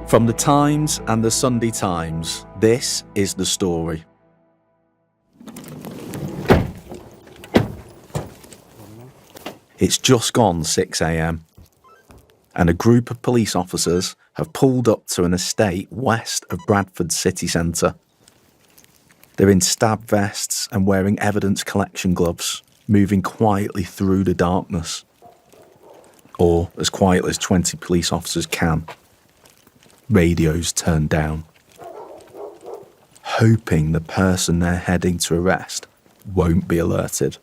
From the Times and the Sunday Times, this is the story. It's just gone 6 a.m. and a group of police officers have pulled up to an estate west of Bradford city centre. They're in stab vests and wearing evidence collection gloves, moving quietly through the darkness. Or as quietly as 20 police officers can. Radios turned down. Hoping the person they're heading to arrest won't be alerted.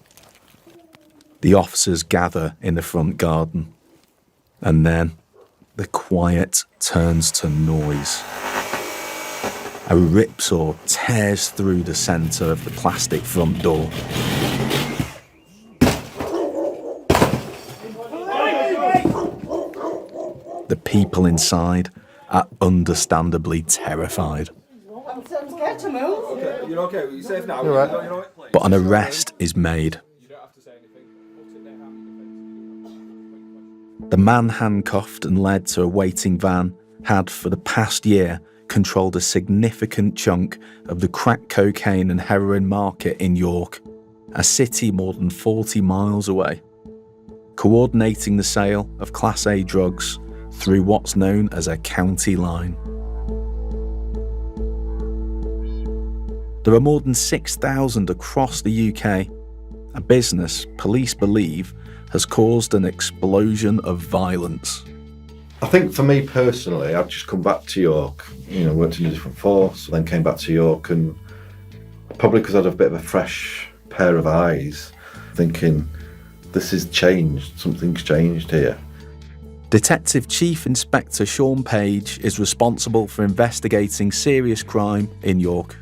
The officers gather in the front garden. And then the quiet turns to noise. A ripsaw tears through the centre of the plastic front door. The people inside are understandably terrified. I'm scared to move. Okay, you're okay. You're safe now. You're right. But an arrest is made. The man handcuffed and led to a waiting van had, for the past year, controlled a significant chunk of the crack cocaine and heroin market in York, a city more than 40 miles away, coordinating the sale of Class A drugs through what's known as a county line. There are more than 6,000 across the UK, a business police believe has caused an explosion of violence. I think for me personally, I've just come back to York, worked in a different force, then came back to York, and probably because I had a bit of a fresh pair of eyes, thinking, this has changed, something's changed here. Detective Chief Inspector Sean Page is responsible for investigating serious crime in York.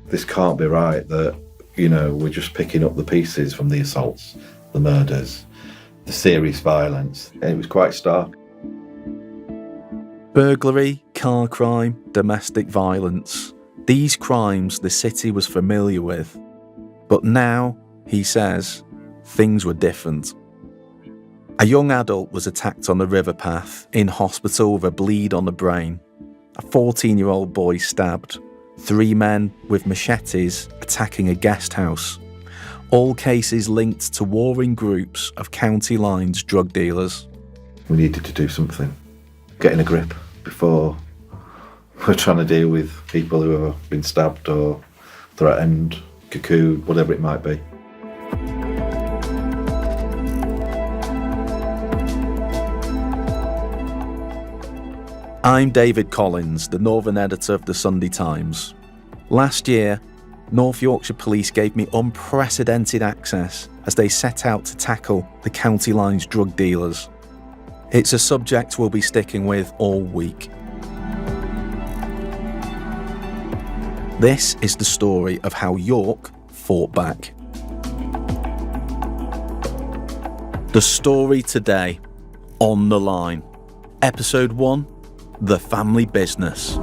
This can't be right that, we're just picking up the pieces from the assaults, the murders, the serious violence. And it was quite stark. Burglary, car crime, domestic violence. These crimes the city was familiar with. But now, he says, things were different. A young adult was attacked on the river path, in hospital with a bleed on the brain. A 14-year-old boy stabbed. 3 men with machetes attacking a guest house. All cases linked to warring groups of county lines drug dealers. We needed to do something. Get in a grip before we're trying to deal with people who have been stabbed or threatened, cocooned, whatever it might be. I'm David Collins, the Northern editor of the Sunday Times. Last year, North Yorkshire Police gave me unprecedented access as they set out to tackle the county line's drug dealers. It's a subject we'll be sticking with all week. This is the story of how York fought back. The story today, On the Line. Episode 1, The Family Business.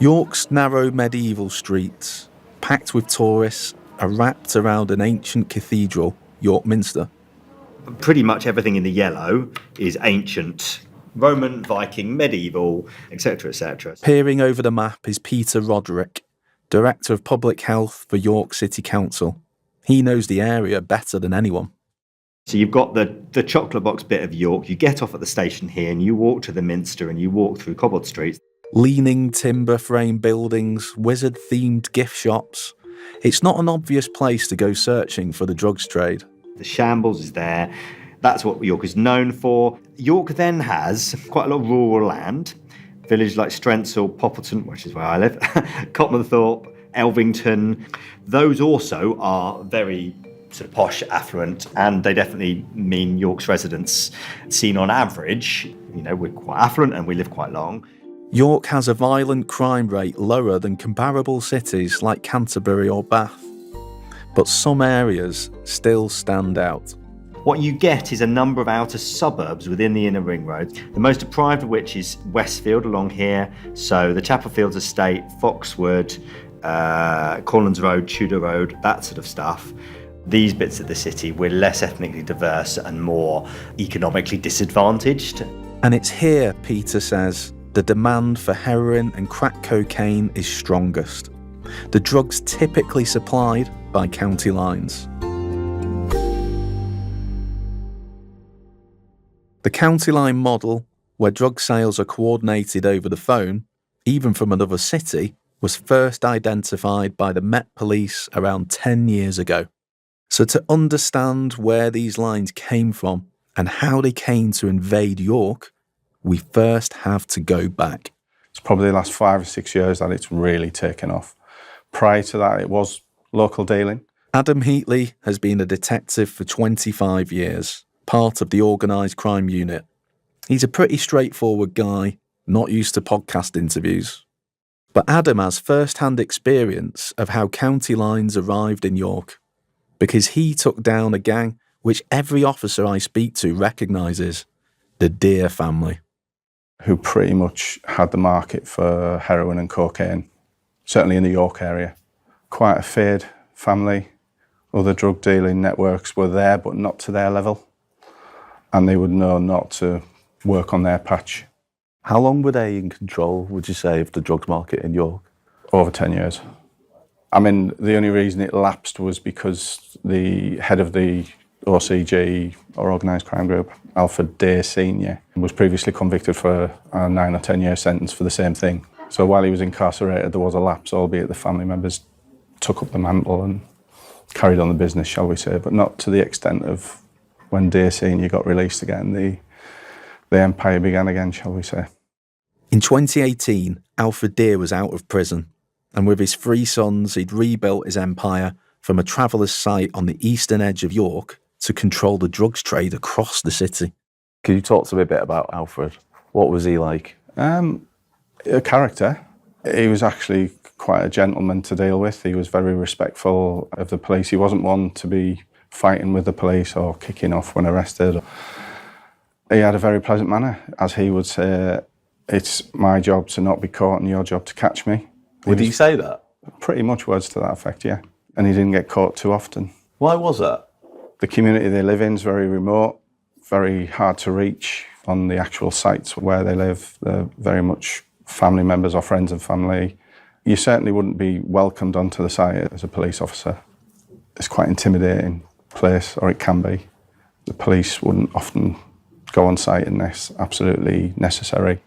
York's narrow medieval streets, packed with tourists, are wrapped around an ancient cathedral, York Minster. Pretty much everything in the yellow is ancient, Roman, Viking, medieval, etc., etc. Peering over the map is Peter Roderick, Director of Public Health for York City Council. He knows the area better than anyone. So you've got the chocolate box bit of York, you get off at the station here and you walk to the Minster and you walk through cobbled streets. Leaning timber frame buildings, wizard-themed gift shops. It's not an obvious place to go searching for the drugs trade. The shambles is there. That's what York is known for. York then has quite a lot of rural land. Villages like Strensall, Poppleton, which is where I live, Copmanthorpe, Elvington. Those also are very sort of posh, affluent, and they definitely mean York's residents. Seen on average, we're quite affluent and we live quite long. York has a violent crime rate lower than comparable cities like Canterbury or Bath. But some areas still stand out. What you get is a number of outer suburbs within the inner ring road, the most deprived of which is Westfield along here. So the Chapel Fields Estate, Foxwood, Cornlands Road, Tudor Road, that sort of stuff. These bits of the city were less ethnically diverse and more economically disadvantaged. And it's here, Peter says, the demand for heroin and crack cocaine is strongest. The drugs typically supplied by county lines. The county line model, where drug sales are coordinated over the phone, even from another city, was first identified by the Met Police around 10 years ago. So to understand where these lines came from and how they came to invade York, we first have to go back. It's probably the last 5 or 6 years that it's really taken off. Prior to that, it was local dealing. Adam Heatley has been a detective for 25 years, part of the organised crime unit. He's a pretty straightforward guy, not used to podcast interviews. But Adam has first-hand experience of how county lines arrived in York, because he took down a gang which every officer I speak to recognises, the Deer family. Who pretty much had the market for heroin and cocaine, certainly in the York area. Quite a feared family. Other drug dealing networks were there, but not to their level. And they would know not to work on their patch. How long were they in control, would you say, of the drugs market in York? Over 10 years. I mean, the only reason it lapsed was because the head of the OCG, or Organised Crime Group, Alfred Deer Senior, was previously convicted for a 9 or 10 year sentence for the same thing. So while he was incarcerated, there was a lapse, albeit the family members took up the mantle and carried on the business, shall we say, but not to the extent of when Deer Senior got released again, the empire began again, shall we say. In 2018, Alfred Deer was out of prison, and with his 3 sons, he'd rebuilt his empire from a traveller's site on the eastern edge of York to control the drugs trade across the city. Can you talk to me a bit about Alfred? What was he like? A character. He was actually quite a gentleman to deal with. He was very respectful of the police. He wasn't one to be fighting with the police or kicking off when arrested. He had a very pleasant manner. As he would say, it's my job to not be caught and your job to catch me. Would he say that? Pretty much words to that effect, yeah. And he didn't get caught too often. Why was that? The community they live in is very remote, very hard to reach on the actual sites where they live. They're very much family members or friends and family. You certainly wouldn't be welcomed onto the site as a police officer. It's quite an intimidating place, or it can be. The police wouldn't often go on site unless absolutely necessary.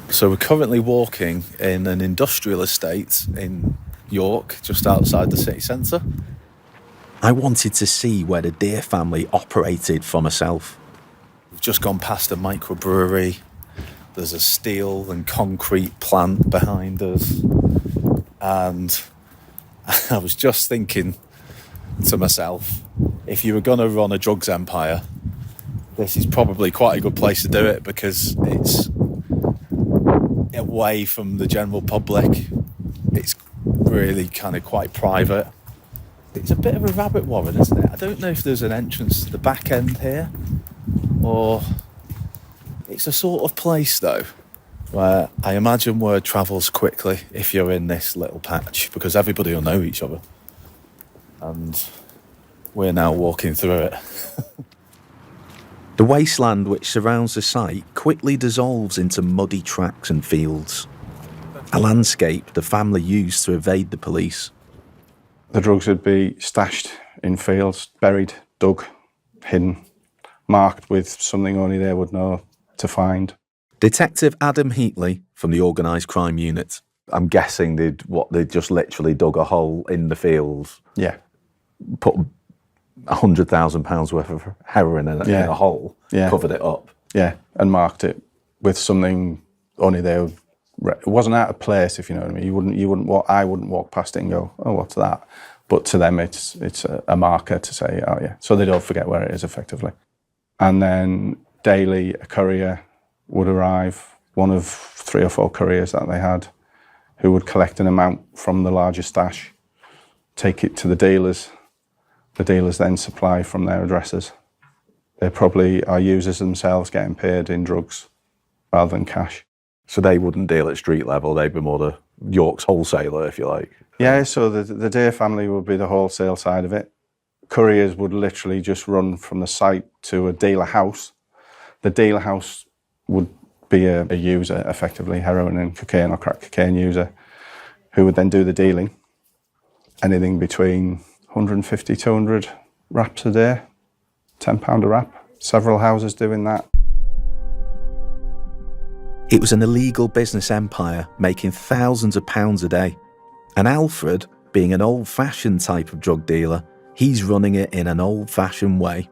So we're currently walking in an industrial estate in York, just outside the city centre. I wanted to see where the Deer family operated for myself. We've just gone past a microbrewery. There's a steel and concrete plant behind us. And I was just thinking to myself, if you were going to run a drugs empire, this is probably quite a good place to do it, because it's away from the general public. It's really kind of quite private. It's a bit of a rabbit warren, isn't it? I don't know if there's an entrance to the back end here, or it's a sort of place though where I imagine word travels quickly if you're in this little patch, because everybody will know each other, and we're now walking through it. The wasteland which surrounds the site quickly dissolves into muddy tracks and fields, a landscape the family used to evade the police. The drugs would be stashed in fields, buried, dug, hidden, marked with something only they would know to find. Detective Adam Heatley from the Organised Crime Unit. I'm guessing they'd just literally dug a hole in the fields. Yeah. Put £100,000 worth of heroin in a hole, covered it up. Yeah, and marked it with something only they would. It wasn't out of place, if you know what I mean. I wouldn't walk past it and go, "Oh, what's that?" But to them, it's a marker to say, "Oh, yeah," so they don't forget where it is, effectively. And then daily, a courier would arrive, one of 3 or 4 couriers that they had, who would collect an amount from the larger stash, take it to the dealers. The dealers then supply from their addresses. They probably are users themselves getting paid in drugs rather than cash. So they wouldn't deal at street level, they'd be more the York's wholesaler, if you like. Yeah, so the Deer family would be the wholesale side of it. Couriers would literally just run from the site to a dealer house. The dealer house would be a user, effectively, heroin and cocaine or crack cocaine user, who would then do the dealing. Anything between 150, 200 wraps a day, £10 a wrap. Several houses doing that. It was an illegal business empire making thousands of pounds a day. And Alfred, being an old-fashioned type of drug dealer, he's running it in an old-fashioned way.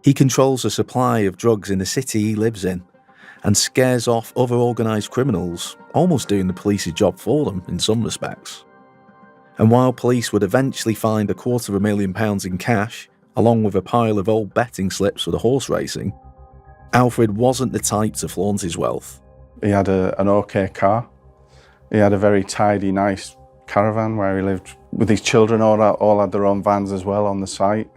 He controls the supply of drugs in the city he lives in and scares off other organised criminals, almost doing the police's job for them in some respects. And while police would eventually find £250,000 in cash, along with a pile of old betting slips for the horse racing, Alfred wasn't the type to flaunt his wealth. He had an OK car. He had a very tidy, nice caravan where he lived with his children, all had their own vans as well on the site.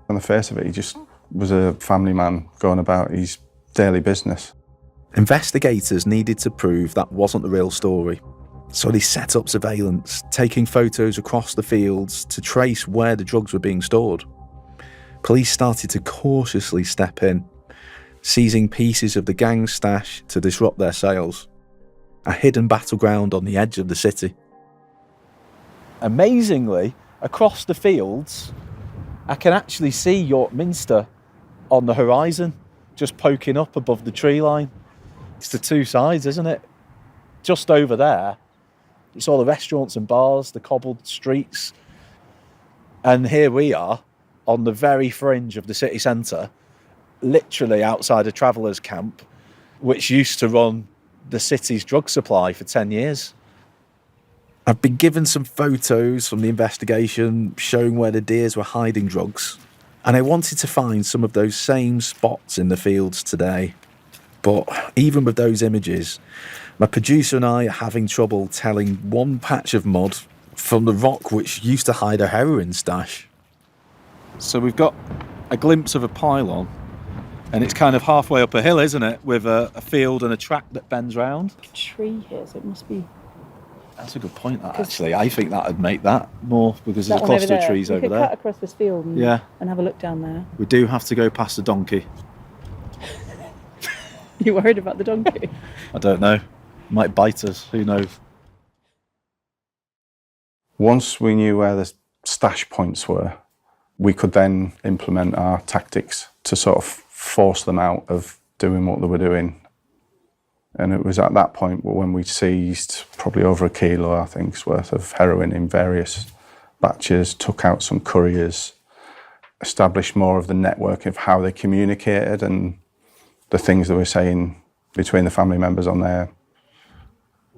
On the face of it, he just was a family man going about his daily business. Investigators needed to prove that wasn't the real story, so they set up surveillance, taking photos across the fields to trace where the drugs were being stored. Police started to cautiously step in, seizing pieces of the gang's stash to disrupt their sales. A hidden battleground on the edge of the city. Amazingly, across the fields, I can actually see York Minster on the horizon, just poking up above the tree line. It's the two sides, isn't it? Just over there, it's all the restaurants and bars, the cobbled streets. And here we are, on the very fringe of the city centre, literally outside a travellers' camp, which used to run the city's drug supply for 10 years. I've been given some photos from the investigation showing where the Deers were hiding drugs, and I wanted to find some of those same spots in the fields today. But even with those images, my producer and I are having trouble telling one patch of mud from the rock which used to hide a heroin stash. So we've got a glimpse of a pylon, and it's kind of halfway up a hill, isn't it, with a field and a track that bends round. Tree here, so it must be. That's a good point, that, actually. I think that would make that more, because there's That a one cluster over of there. trees We over could there. cut across this field and, Yeah. and have a look down there. We do have to go past the donkey. You worried about the donkey? I don't know. Might bite us, who knows? Once we knew where the stash points were, we could then implement our tactics to sort of force them out of doing what they were doing. And it was at that point when we seized probably over 1 kilo, I think, worth of heroin in various batches, took out some couriers, established more of the network of how they communicated and the things they were saying between the family members on their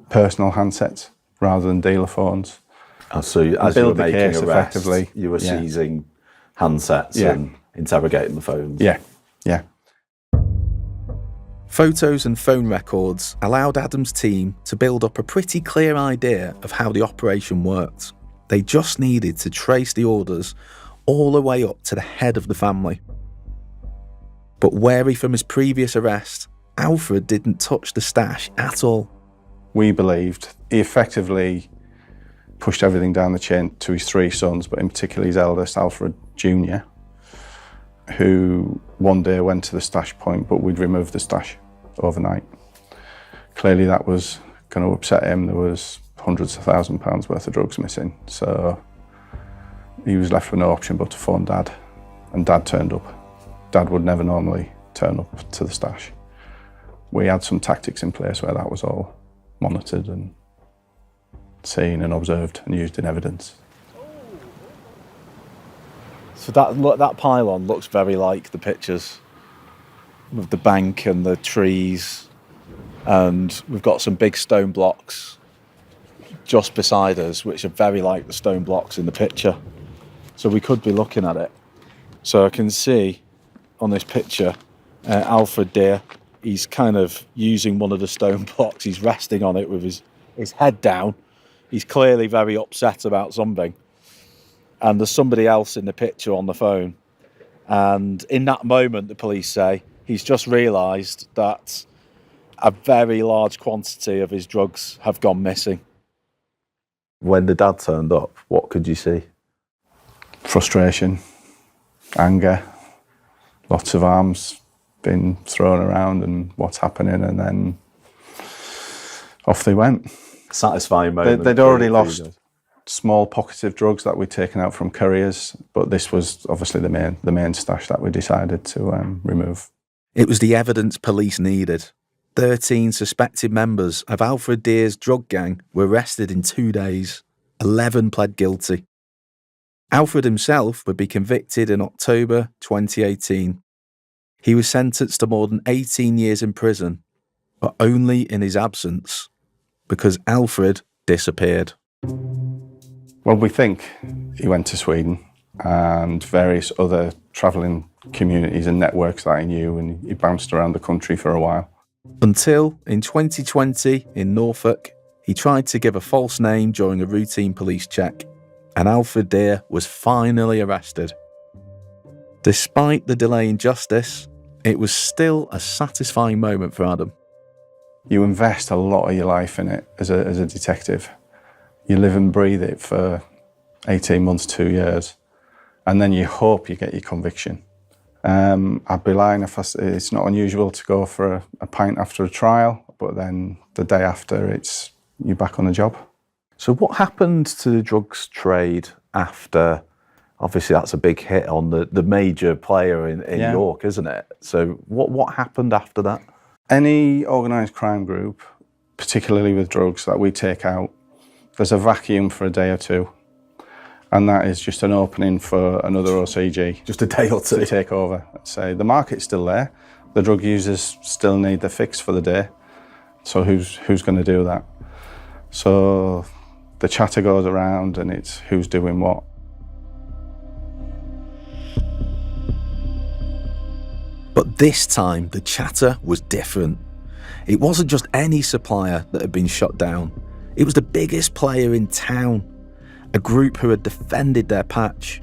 personal handsets rather than dealer phones. Oh, so as you were build the making case arrests, effectively. you were Yeah. seizing handsets Yeah. and interrogating the phones. Yeah, yeah. Photos and phone records allowed Adam's team to build up a pretty clear idea of how the operation worked. They just needed to trace the orders all the way up to the head of the family. But wary from his previous arrest, Alfred didn't touch the stash at all. We believed he effectively pushed everything down the chain to his 3 sons, but in particular his eldest, Alfred Jr., who one day went to the stash point, but we'd removed the stash overnight. Clearly that was going to upset him. There was hundreds of £1,000s worth of drugs missing. So he was left with no option but to phone Dad. And Dad turned up. Dad would never normally turn up to the stash. We had some tactics in place where that was all monitored and seen and observed and used in evidence. So that pylon looks very like the pictures with the bank and the trees, and we've got some big stone blocks just beside us which are very like the stone blocks in the picture. So we could be looking at it. So I can see on this picture Alfred Deer, he's kind of using one of the stone blocks, he's resting on it with his head down. He's clearly very upset about something. And there's somebody else in the picture on the phone. And in that moment, the police say, he's just realised that a very large quantity of his drugs have gone missing. When the dad turned up, what could you see? Frustration, anger, lots of arms being thrown around and what's happening, and then off they went. Satisfying moment. They'd already for lost you guys. small pockets of drugs that we'd taken out from couriers, but this was obviously the main stash that we decided to remove. It was the evidence police needed. 13 suspected members of Alfred Deer's drug gang were arrested in 2 days. 11 pled guilty. Alfred himself would be convicted in October 2018. He was sentenced to more than 18 years in prison, but only in his absence, because Alfred disappeared. Well, we think he went to Sweden and various other travelling communities and networks that he knew, and he bounced around the country for a while. Until, in 2020, in Norfolk, he tried to give a false name during a routine police check, and Alfred Deer was finally arrested. Despite the delay in justice, it was still a satisfying moment for Adam. You invest a lot of your life in it as a detective. You live and breathe it for 18 months, 2 years, and then you hope you get your conviction. I'd be lying if it's not unusual to go for a pint after a trial, but then the day after, you're back on the job. So what happened to the drugs trade after? Obviously, that's a big hit on the major player in Yeah. York, isn't it? So what happened after that? Any organised crime group, particularly with drugs that we take out, there's a vacuum for a day or two. And that is just an opening for another OCG. Just a day or two. To take over. Say the market's still there. The drug users still need the fix for the day. So who's going to do that? So the chatter goes around and it's who's doing what. But this time, the chatter was different. It wasn't just any supplier that had been shut down. It was the biggest player in town, a group who had defended their patch.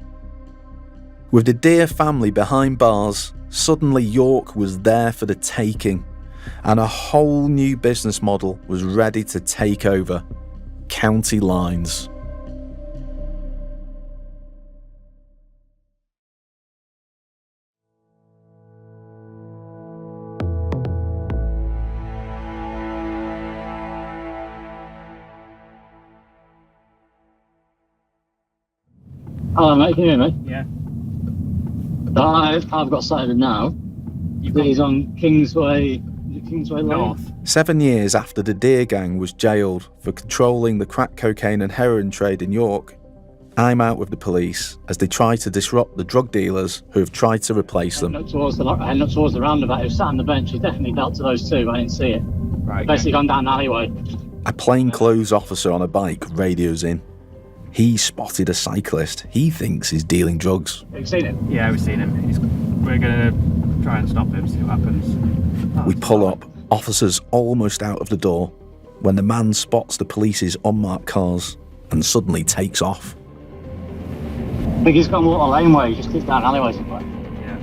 With the Deer family behind bars, suddenly York was there for the taking, and a whole new business model was ready to take over: county lines. Hello, mate. Can you hear me? Yeah. I've got sighted now. He's on Kingsway Lane. North. 7 years after the Deer gang was jailed for controlling the crack cocaine and heroin trade in York, I'm out with the police as they try to disrupt the drug dealers who have tried to replace them. Heading up towards the roundabout. He was sat on the bench. He definitely dealt to those two. I didn't see it. Right. Basically gone down the alleyway. A plainclothes officer on a bike radios in. He spotted a cyclist he thinks is dealing drugs. Have you seen it? Yeah, we've seen him. We're going to try and stop him, see what happens. We pull up, officers almost out of the door, when the man spots the police's unmarked cars and suddenly takes off. I think he's gone Water Lane way. He just keeps down alleyway somewhere. Yeah.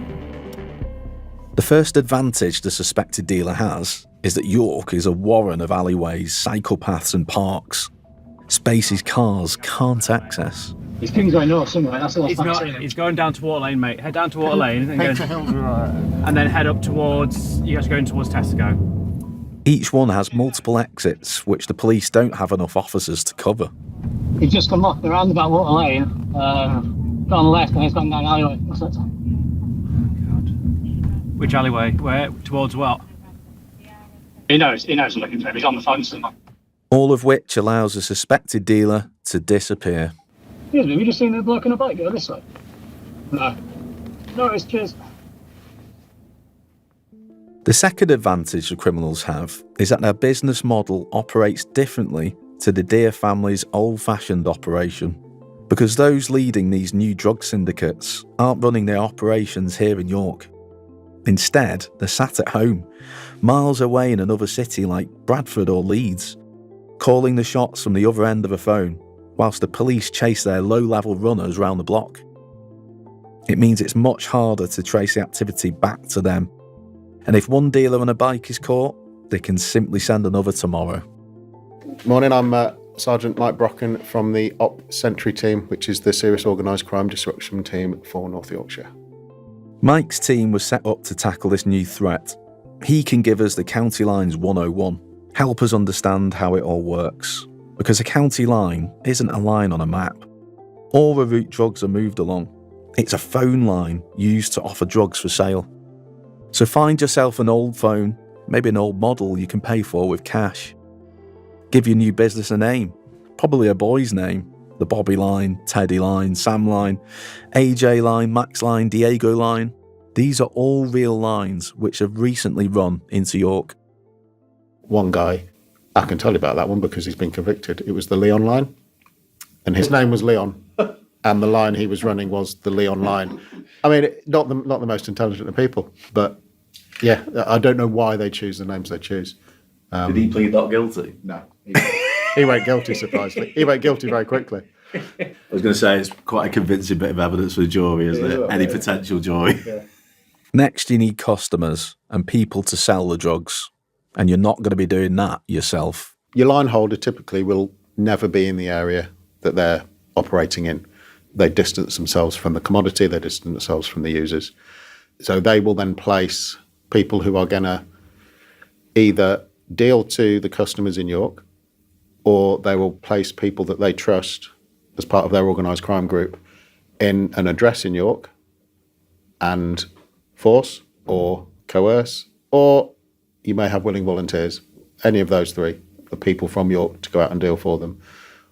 The first advantage the suspected dealer has is that York is a warren of alleyways, cycle paths and parks. Spaces cars can't access. He's Kingsway North somewhere. That's the last time I've seen him. He's going down to Water Lane, mate. Head down to Water Lane and and then head up towards. You guys are going towards Tesco. Each one has multiple exits, which the police don't have enough officers to cover. He's just come off the roundabout Water Lane, gone left, and he's gone down the alleyway. What's that? God. Which alleyway? Where? Towards what? He knows I'm looking for him. He's on the phone somewhere. All of which allows the suspected dealer to disappear. Excuse me, have you just seen the bloke on a bike go this way? No. No, it's cheers. The second advantage the criminals have is that their business model operates differently to the Deer family's old-fashioned operation, because those leading these new drug syndicates aren't running their operations here in York. Instead, they're sat at home, miles away in another city like Bradford or Leeds, calling the shots from the other end of a phone, whilst the police chase their low-level runners round the block. It means it's much harder to trace the activity back to them. And if one dealer on a bike is caught, they can simply send another tomorrow. Morning, I'm Sergeant Mike Brocken from the Op Sentry team, which is the Serious Organised Crime Disruption team for North Yorkshire. Mike's team was set up to tackle this new threat. He can give us the county lines 101, help us understand how it all works. Because a county line isn't a line on a map, or a route drugs are moved along. It's a phone line used to offer drugs for sale. So find yourself an old phone, maybe an old model you can pay for with cash. Give your new business a name, probably a boy's name. The Bobby line, Teddy line, Sam line, AJ line, Max line, Diego line. These are all real lines which have recently run into York. One guy, I can tell you about that one because he's been convicted. It was the Leon line, and his name was Leon, and the line he was running was the Leon line. I mean, not the most intelligent of people, but yeah, I don't know why they choose the names they choose. Did he plead not guilty? No. He went guilty, surprisingly. He went guilty very quickly. I was going to say, it's quite a convincing bit of evidence for the jury, isn't it? Any potential jury. Yeah. Next, you need customers and people to sell the drugs. And you're not going to be doing that yourself. Your line holder typically will never be in the area that they're operating in. They distance themselves from the commodity, they distance themselves from the users. So they will then place people who are going to either deal to the customers in York, or they will place people that they trust as part of their organised crime group in an address in York and force or coerce, or you may have willing volunteers, any of those three, the people from York to go out and deal for them.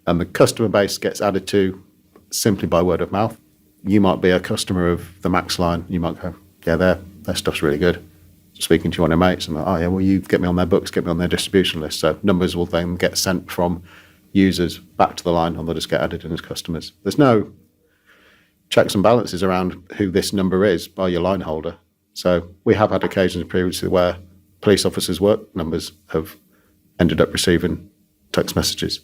And the customer base gets added to simply by word of mouth. You might be a customer of the Max line. You might go, yeah, their stuff's really good. Speaking to one of your mates, and like, oh yeah, well, you get me on their books, get me on their distribution list. So numbers will then get sent from users back to the line, and they'll just get added in as customers. There's no checks and balances around who this number is by your line holder. So we have had occasions previously where police officers' work numbers have ended up receiving text messages.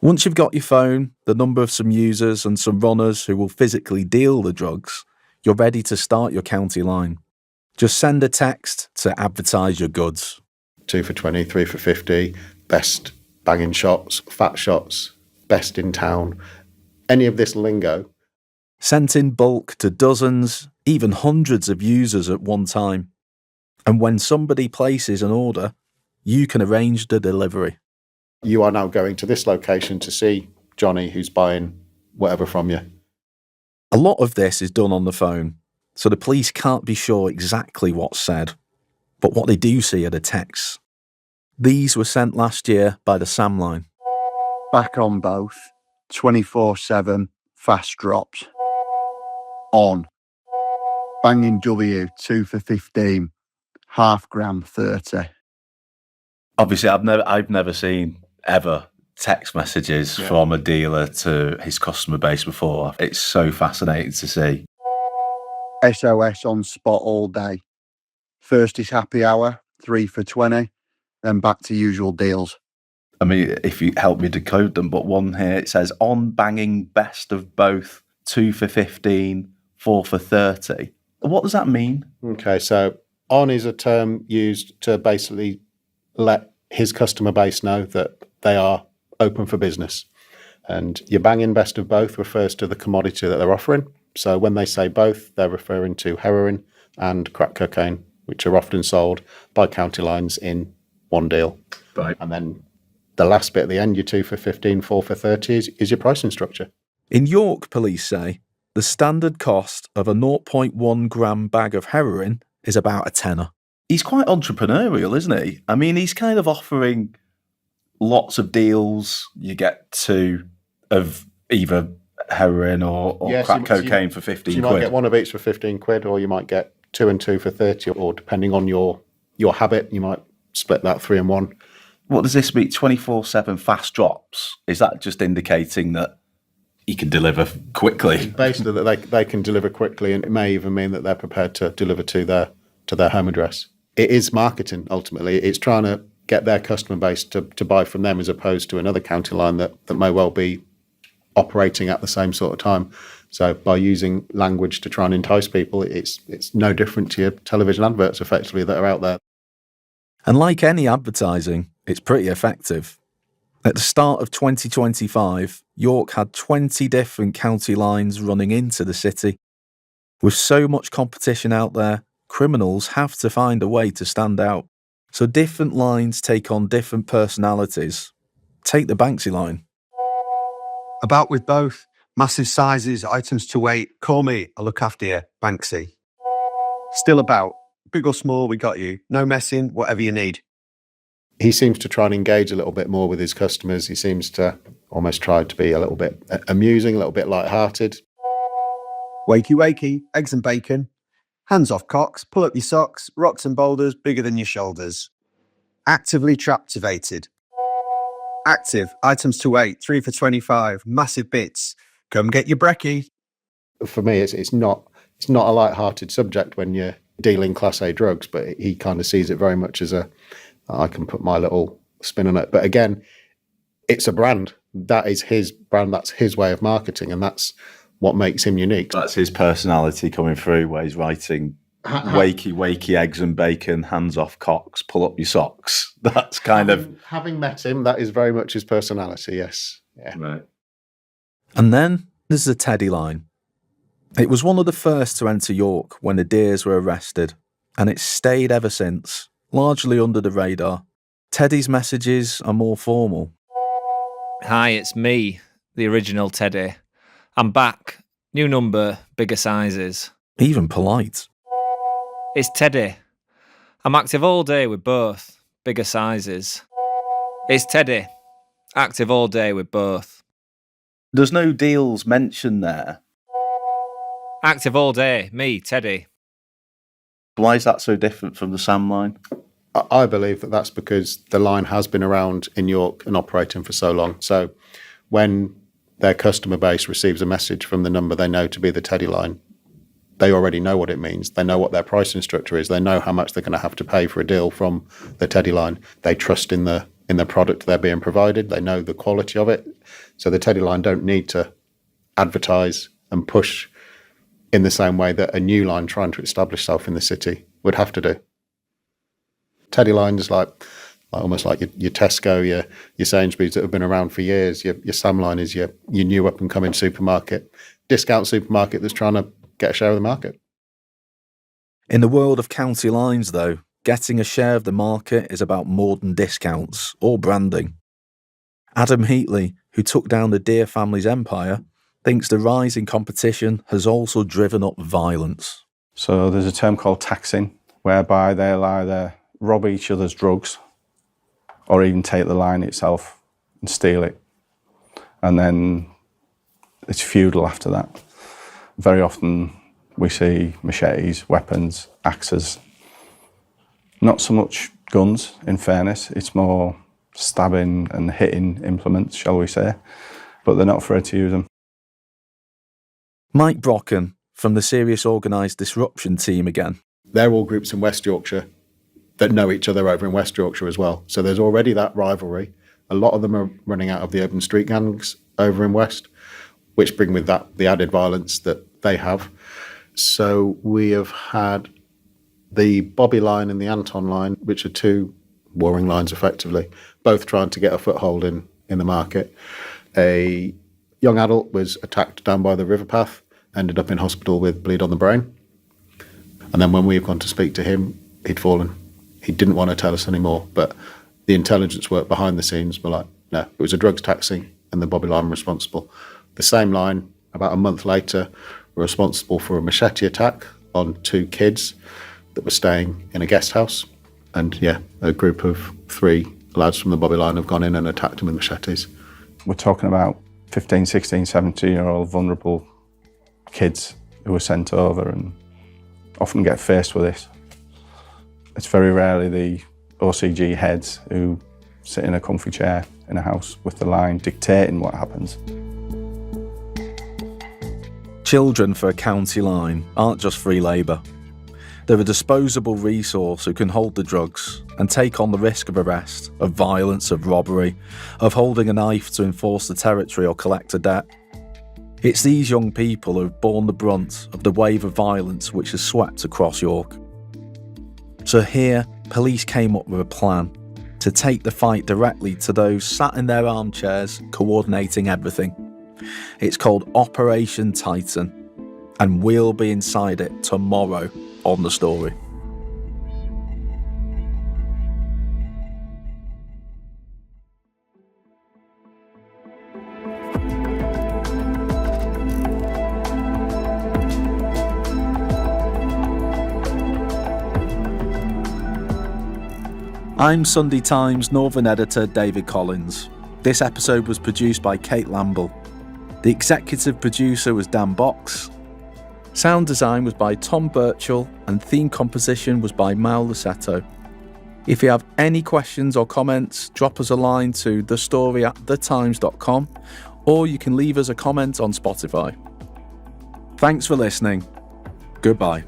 Once you've got your phone, the number of some users and some runners who will physically deal the drugs, you're ready to start your county line. Just send a text to advertise your goods. 2 for 20, 3 for 50, best banging shots, fat shots, best in town, any of this lingo. Sent in bulk to dozens, even hundreds of users at one time. And when somebody places an order, you can arrange the delivery. You are now going to this location to see Johnny who's buying whatever from you. A lot of this is done on the phone, so the police can't be sure exactly what's said. But what they do see are the texts. These were sent last year by the Sam line. Back on both, 24/7, fast drops. On. Banging W, 2 for 15, half gram 30. Obviously, I've never seen ever text messages from a dealer to his customer base before. It's so fascinating to see. SOS on spot all day. First is happy hour, 3 for 20, then back to usual deals. I mean, if you help me decode them, but one here, it says on banging best of both, 2 for 15, 4 for 30. What does that mean? Okay, so on is a term used to basically let his customer base know that they are open for business. And your banging best of both refers to the commodity that they're offering. So when they say both, they're referring to heroin and crack cocaine, which are often sold by county lines in one deal. Right. And then the last bit at the end, your 2 for 15, 4 for 30 is your pricing structure. In York, police say, the standard cost of a 0.1 gram bag of heroin is about a tenner. He's quite entrepreneurial, isn't he? I mean, he's kind of offering lots of deals. You get 2 of either heroin or crack cocaine for 15 so you quid. might get 1 of each for 15 quid, or you might get 2 and 2 for 30, or depending on your habit, you might split that 3 and 1. What does this mean? 24/7 fast drops? Is that just indicating that he can deliver quickly? Basically, that they can deliver quickly, and it may even mean that they're prepared to deliver to their home address. It is marketing, ultimately. It's trying to get their customer base to buy from them as opposed to another county line that may well be operating at the same sort of time. So by using language to try and entice people, it's no different to your television adverts, effectively, that are out there. And like any advertising, it's pretty effective. At the start of 2025, York had 20 different county lines running into the city. With so much competition out there, criminals have to find a way to stand out. So different lines take on different personalities. Take the Banksy line. About with both. Massive sizes, items to weight. Call me, I'll look after you. Banksy. Still about. Big or small, we got you. No messing, whatever you need. He seems to try and engage a little bit more with his customers. He seems to almost try to be a little bit amusing, a little bit light-hearted. Wakey, wakey, eggs and bacon. Hands off cocks, pull up your socks, rocks and boulders bigger than your shoulders. Actively traptivated. Active, items to weight, 3 for 25, massive bits. Come get your brekkie. For me, it's not a light-hearted subject when you're dealing Class A drugs, but he kind of sees it very much as I can put my little spin on it. But again, it's a brand. That is his brand. That's his way of marketing, and that's what makes him unique. That's his personality coming through, where he's writing wakey, wakey, eggs and bacon, hands off cocks, pull up your socks. That's kind of... Having met him, that is very much his personality, yes. Yeah. Right. And then there's the Teddy line. It was one of the first to enter York when the Deers were arrested, and it's stayed ever since, largely under the radar. Teddy's messages are more formal. Hi, it's me, the original Teddy. I'm back. New number, bigger sizes. Even polite. It's Teddy. I'm active all day with both, bigger sizes. It's Teddy. Active all day with both. There's no deals mentioned there. Active all day, me, Teddy. Why is that so different from the Sam line? I believe that that's because the line has been around in York and operating for so long. So when their customer base receives a message from the number they know to be the Teddy line, they already know what it means. They know what their pricing structure is. They know how much they're going to have to pay for a deal from the Teddy line. They trust in the product they're being provided. They know the quality of it. So the Teddy line don't need to advertise and push in the same way that a new line trying to establish itself in the city would have to do. Teddy line is like almost like your Tesco, your Sainsbury's that have been around for years. Your Sam line is your new up and coming supermarket, discount supermarket that's trying to get a share of the market. In the world of county lines, though, getting a share of the market is about more than discounts or branding. Adam Heatley, who took down the Deer family's empire, thinks the rise in competition has also driven up violence. So there's a term called taxing, whereby they'll either rob each other's drugs or even take the line itself and steal it. And then it's feudal after that. Very often we see machetes, weapons, axes. Not so much guns, in fairness. It's more stabbing and hitting implements, shall we say. But they're not afraid to use them. Mike Brocken from the Serious Organised Disruption team again. They're all groups in West Yorkshire that know each other over in West Yorkshire as well. So there's already that rivalry. A lot of them are running out of the urban street gangs over in West, which bring with that the added violence that they have. So we have had the Bobby line and the Anton line, which are two warring lines effectively, both trying to get a foothold in the market. A young adult was attacked down by the river path, ended up in hospital with bleed on the brain. And then when we've gone to speak to him, he'd fallen. He didn't want to tell us anymore, but the intelligence work behind the scenes were like, no, it was a drugs taxing and the Bobby line were responsible. The same line, about a month later, were responsible for a machete attack on 2 kids that were staying in a guest house. And yeah, a group of 3 lads from the Bobby line have gone in and attacked them with machetes. We're talking about 15, 16, 17-year-old vulnerable kids who are sent over and often get faced with this. It's very rarely the OCG heads who sit in a comfy chair in a house with the line dictating what happens. Children for a county line aren't just free labour. They're a disposable resource who can hold the drugs and take on the risk of arrest, of violence, of robbery, of holding a knife to enforce the territory or collect a debt. It's these young people who have borne the brunt of the wave of violence which has swept across York. So here, police came up with a plan to take the fight directly to those sat in their armchairs coordinating everything. It's called Operation Titan, and we'll be inside it tomorrow on The Story. I'm Sunday Times Northern editor David Collins. This episode was produced by Kate Lamble. The executive producer was Dan Box. Sound design was by Tom Birchall and theme composition was by Mal Lusetto. If you have any questions or comments, drop us a line to thestory@thetimes.com or you can leave us a comment on Spotify. Thanks for listening. Goodbye.